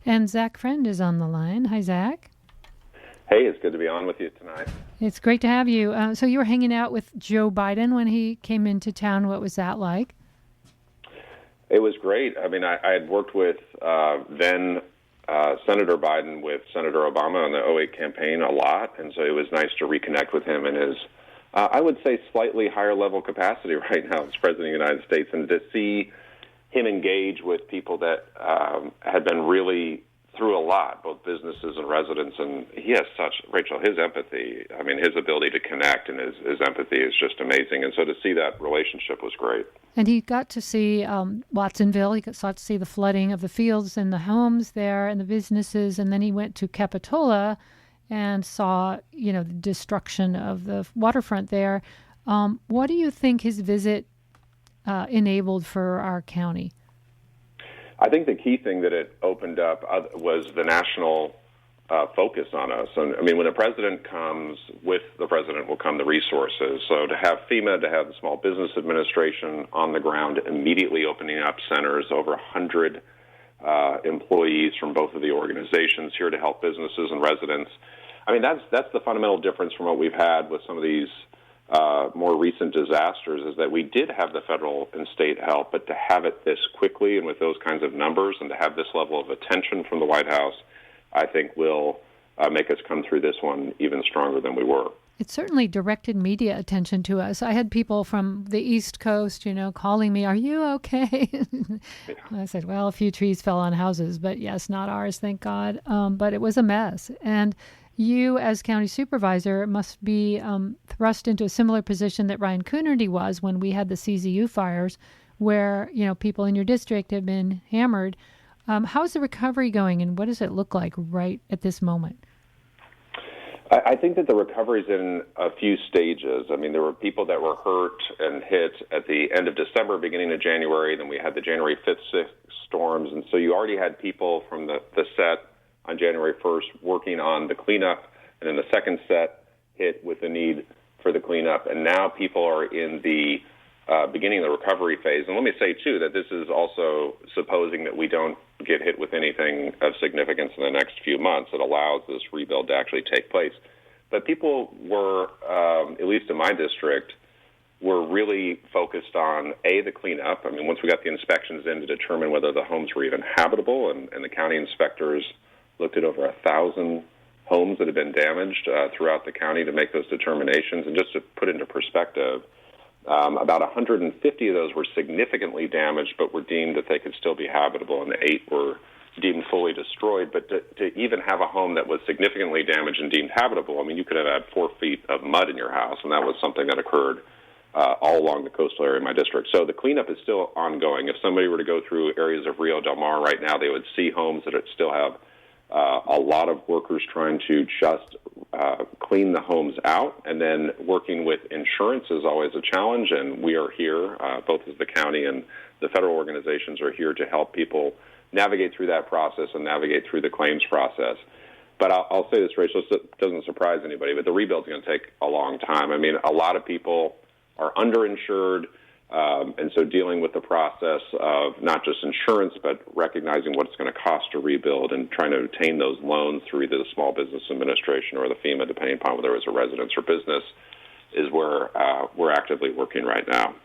And Zach Friend is on the line. Hi, Zach. Hey, it's good to be on with you tonight. It's great to have you. So you were hanging out with Joe Biden when he came into town. What was that like? It was great. I mean, I had worked with then Senator Biden with Senator Obama on the '08 campaign a lot, and so it was nice to reconnect with him in his, I would say, slightly higher level capacity right now as President of the United States, and to see him engage with people that had been really through a lot, both businesses and residents, and he has Rachel, his empathy, I mean, his ability to connect and his empathy is just amazing, and so to see that relationship was great. And he got to see Watsonville. He got to see the flooding of the fields and the homes there and the businesses, and then he went to Capitola and saw, the destruction of the waterfront there. What do you think his visit enabled for our county? I think the key thing that it opened up was the national focus on us. And I mean, when a president comes, with the president will come the resources. So to have FEMA, to have the Small Business Administration on the ground, immediately opening up centers, over 100 employees from both of the organizations here to help businesses and residents. I mean, that's the fundamental difference from what we've had with some of these more recent disasters, is that we did have the federal and state help, but to have it this quickly and with those kinds of numbers and to have this level of attention from the White House, I think will make us come through this one even stronger than we were. It certainly directed media attention to us. I had people from the East Coast, calling me, "Are you okay?" Yeah. I said, well, a few trees fell on houses, but yes, not ours, thank God. But it was a mess. And you, as county supervisor, must be thrust into a similar position that Ryan Coonerty was when we had the CZU fires, where, people in your district have been hammered. How's the recovery going, and what does it look like right at this moment? I think that the recovery is in a few stages. I mean, there were people that were hurt and hit at the end of December, beginning of January. Then we had the January 5th, 6th storms. And so you already had people from the set on January 1st working on the cleanup. And then the second set hit with the need for the cleanup. And now people are in the beginning of the recovery phase. And let me say, too, that this is also supposing that we don't get hit with anything of significance in the next few months. It allows this rebuild to actually take place. But people were, at least in my district, were really focused on, the cleanup. I mean, once we got the inspections in to determine whether the homes were even habitable, and the county inspectors looked at over 1,000 homes that had been damaged throughout the county to make those determinations. And just to put into perspective, about 150 of those were significantly damaged, but were deemed that they could still be habitable, and 8 were deemed fully destroyed. But to even have a home that was significantly damaged and deemed habitable, I mean, you could have had 4 feet of mud in your house, and that was something that occurred all along the coastal area of my district. So the cleanup is still ongoing. If somebody were to go through areas of Rio Del Mar right now, they would see homes that still have a lot of workers trying to just clean the homes out, and then working with insurance is always a challenge, and we are here, both as the county and the federal organizations are here to help people navigate through that process and navigate through the claims process. But I'll say this, Rachel, it doesn't surprise anybody, but the rebuild's going to take a long time. I mean, a lot of people are underinsured, and so dealing with the process of not just insurance, but recognizing what it's going to cost to rebuild and trying to obtain those loans through either the Small Business Administration or the FEMA, depending upon whether it's a residence or business, is where we're actively working right now.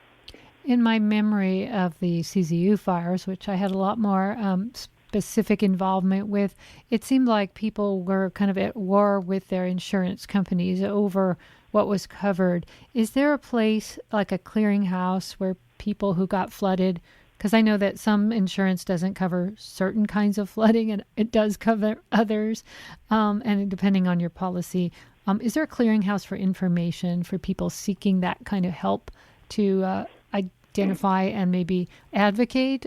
In my memory of the CZU fires, which I had a lot more specific involvement with, it seemed like people were kind of at war with their insurance companies over what was covered. Is there a place like a clearinghouse where people who got flooded, because I know that some insurance doesn't cover certain kinds of flooding and it does cover others, and depending on your policy, is there a clearinghouse for information for people seeking that kind of help to identify and maybe advocate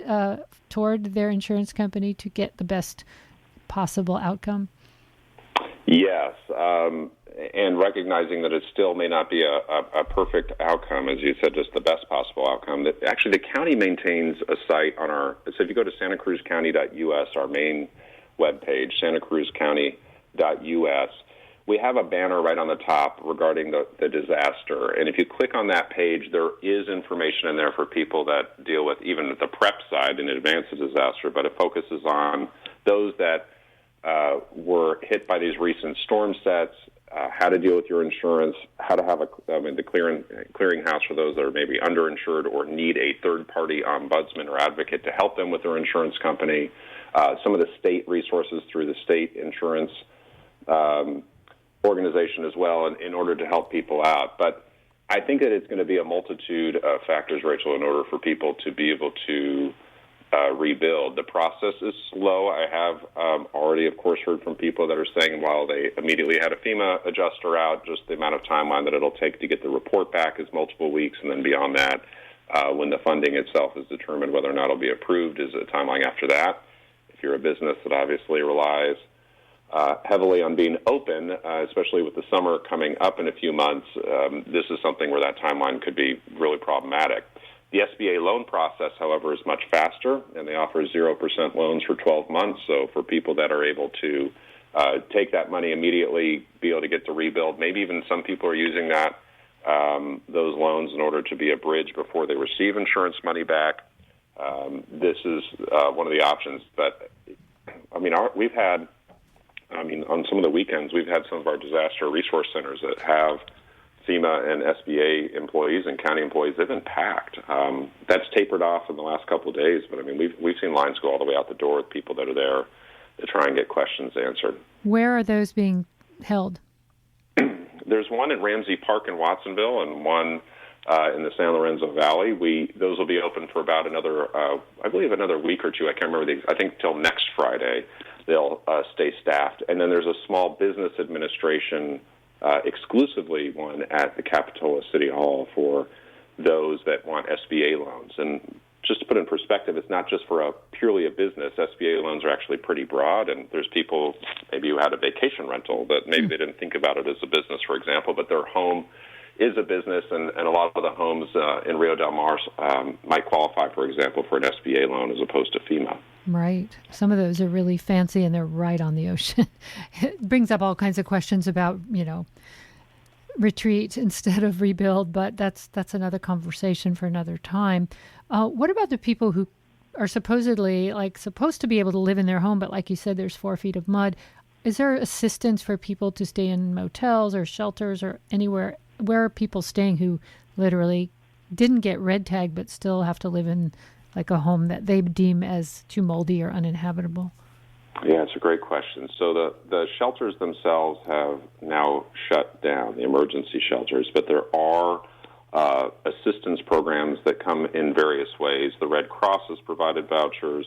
toward their insurance company to get the best possible outcome? Yes, and recognizing that it still may not be a perfect outcome, as you said, just the best possible outcome. Actually, the county maintains a site on so if you go to santacruzcounty.us, our main webpage, santacruzcounty.us, we have a banner right on the top regarding the disaster. And if you click on that page, there is information in there for people that deal with even the prep side in advance of disaster, but it focuses on those that were hit by these recent storm sets, how to deal with your insurance, how to have the clearinghouse for those that are maybe underinsured or need a third-party ombudsman or advocate to help them with their insurance company, some of the state resources through the state insurance organization as well in order to help people out. But I think that it's going to be a multitude of factors, Rachel, in order for people to be able to rebuild. The process is slow. I have already, of course, heard from people that are saying while they immediately had a FEMA adjuster out, just the amount of timeline that it'll take to get the report back is multiple weeks, and then beyond that, when the funding itself is determined whether or not it'll be approved, is a timeline after that. If you're a business that obviously relies heavily on being open, especially with the summer coming up in a few months, this is something where that timeline could be really problematic. The SBA loan process, however, is much faster, and they offer 0% loans for 12 months. So for people that are able to take that money immediately, be able to get the rebuild, maybe even some people are using that those loans in order to be a bridge before they receive insurance money back. This is one of the options. But, I mean, we've had, on some of the weekends, we've had some of our disaster resource centers that have FEMA and SBA employees and county employees. They've been packed. That's tapered off in the last couple of days, but I mean, we've seen lines go all the way out the door with people that are there to try and get questions answered. Where are those being held? There's one in Ramsey Park in Watsonville and one in the San Lorenzo Valley. Those will be open for about another, I believe, another week or two. I can't remember I think till next Friday they'll stay staffed. And then there's a small business administration exclusively one at the Capitola City Hall for those that want SBA loans. And just to put in perspective, it's not just for purely a business. SBA loans are actually pretty broad, and there's people maybe who had a vacation rental that maybe they didn't think about it as a business, for example, but their home is a business, and a lot of the homes in Rio Del Mar might qualify, for example, for an SBA loan as opposed to FEMA. Right. Some of those are really fancy, and they're right on the ocean. It brings up all kinds of questions about, retreat instead of rebuild, but that's another conversation for another time. What about the people who are supposedly supposed to be able to live in their home, but like you said, there's 4 feet of mud? Is there assistance for people to stay in motels or shelters or anywhere? Where are people staying who literally didn't get red tagged but still have to live in like a home that they deem as too moldy or uninhabitable? Yeah, it's a great question. So the shelters themselves have now shut down, the emergency shelters, but there are assistance programs that come in various ways. The Red Cross has provided vouchers.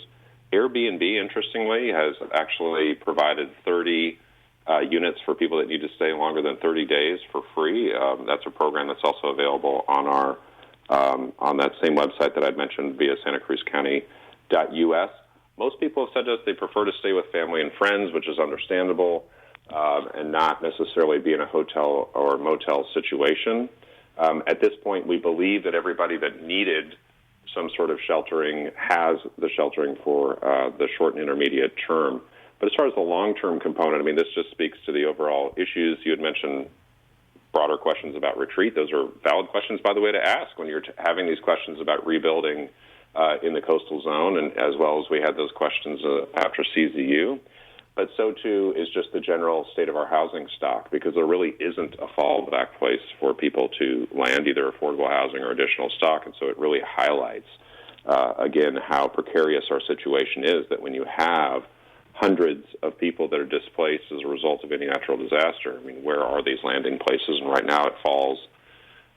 Airbnb, interestingly, has actually provided 30 units for people that need to stay longer than 30 days for free. That's a program that's also available on our on that same website that I'd mentioned via santacruzcounty.us. Most people have said to us they prefer to stay with family and friends, which is understandable, and not necessarily be in a hotel or motel situation. At this point, we believe that everybody that needed some sort of sheltering has the sheltering for the short and intermediate term. But as far as the long-term component, I mean, this just speaks to the overall issues. You had mentioned broader questions about retreat. Those are valid questions, by the way, to ask when you're having these questions about rebuilding in the coastal zone, and as well as we had those questions after CZU. But so, too, is just the general state of our housing stock, because there really isn't a fallback place for people to land either affordable housing or additional stock. And so it really highlights, again, how precarious our situation is, that when you have hundreds of people that are displaced as a result of any natural disaster, I mean, where are these landing places? And right now it falls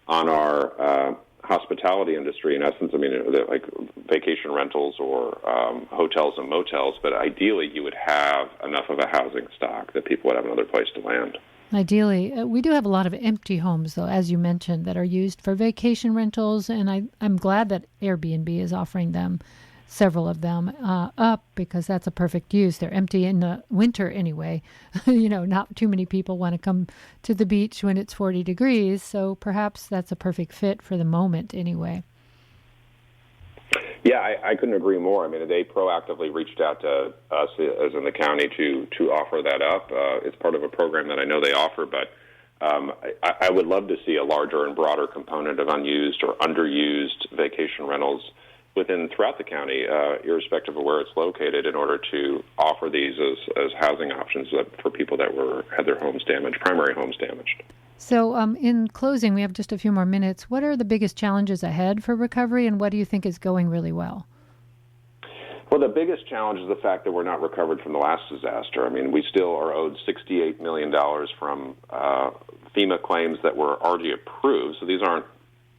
on our hospitality industry, in essence. I mean, like vacation rentals or hotels and motels, but ideally you would have enough of a housing stock that people would have another place to land. Ideally. We do have a lot of empty homes, though, as you mentioned, that are used for vacation rentals, and I'm glad that Airbnb is offering them, several of them, up, because that's a perfect use. They're empty in the winter anyway. Not too many people want to come to the beach when it's 40 degrees, so perhaps that's a perfect fit for the moment anyway. Yeah, I couldn't agree more. I mean, they proactively reached out to us as in the county to offer that up. It's part of a program that I know they offer, but I would love to see a larger and broader component of unused or underused vacation rentals throughout the county, irrespective of where it's located, in order to offer these as housing options for people that had their homes damaged, primary homes damaged. So in closing, we have just a few more minutes. What are the biggest challenges ahead for recovery, and what do you think is going really well? Well, the biggest challenge is the fact that we're not recovered from the last disaster. I mean, we still are owed $68 million from FEMA claims that were already approved. So these aren't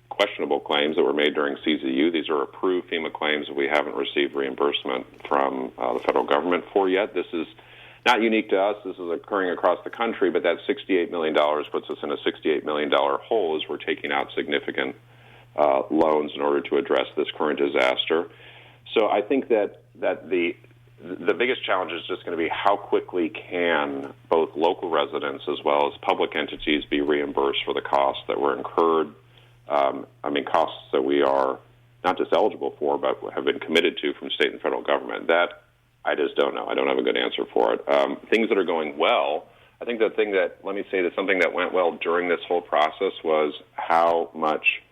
questionable claims that were made during CZU. These are approved FEMA claims that we haven't received reimbursement from the federal government for yet. This is not unique to us. This is occurring across the country, but that $68 million puts us in a $68 million hole as we're taking out significant loans in order to address this current disaster. So I think that the biggest challenge is just going to be how quickly can both local residents as well as public entities be reimbursed for the costs that were incurred. Costs that we are not just eligible for, but have been committed to from state and federal government. That I just don't know. I don't have a good answer for it. Things that are going well, I think something that went well during this whole process was how much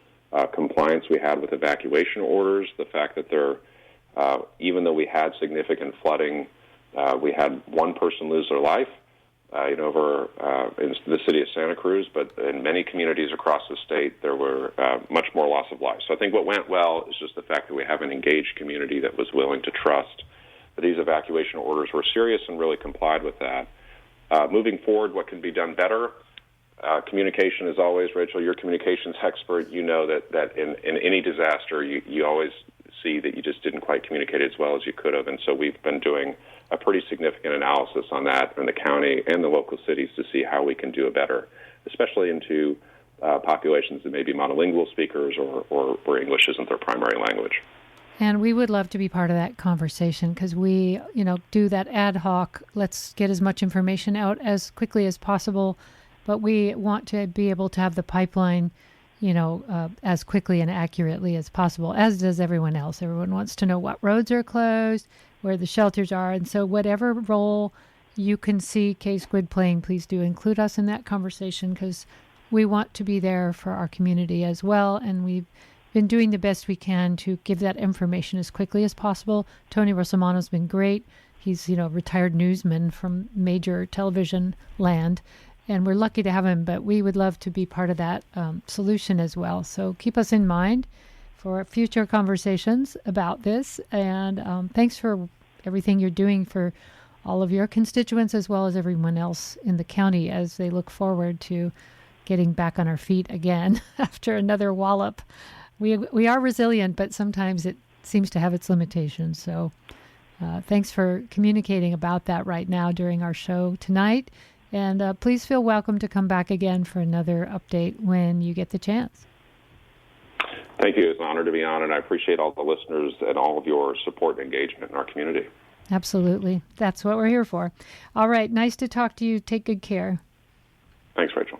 compliance we had with evacuation orders. The fact that even though we had significant flooding, we had one person lose their life, over in the city of Santa Cruz, but in many communities across the state, there were much more loss of life. So I think what went well is just the fact that we have an engaged community that was willing to trust that these evacuation orders were serious and really complied with that. Moving forward, what can be done better? Communication, as always. Rachel, you're a communications expert. You know that in any disaster, you always see that you just didn't quite communicate as well as you could have. And so we've been doing a pretty significant analysis on that in the county and the local cities to see how we can do it better, especially into populations that may be monolingual speakers or where English isn't their primary language. And we would love to be part of that conversation because we, do that ad hoc. Let's get as much information out as quickly as possible, but we want to be able to have the pipeline as quickly and accurately as possible, as does everyone else. Everyone wants to know what roads are closed, where the shelters are. And so whatever role you can see K-Squid playing, please do include us in that conversation because we want to be there for our community as well. And we've been doing the best we can to give that information as quickly as possible. Tony Rosamano's been great. He's, retired newsman from major television land. And we're lucky to have him, but we would love to be part of that solution as well. So keep us in mind for future conversations about this. And thanks for everything you're doing for all of your constituents as well as everyone else in the county as they look forward to getting back on our feet again after another wallop. We are resilient, but sometimes it seems to have its limitations. So thanks for communicating about that right now during our show tonight. And please feel welcome to come back again for another update when you get the chance. Thank you. It's an honor to be on, and I appreciate all the listeners and all of your support and engagement in our community. Absolutely. That's what we're here for. All right. Nice to talk to you. Take good care. Thanks, Rachel.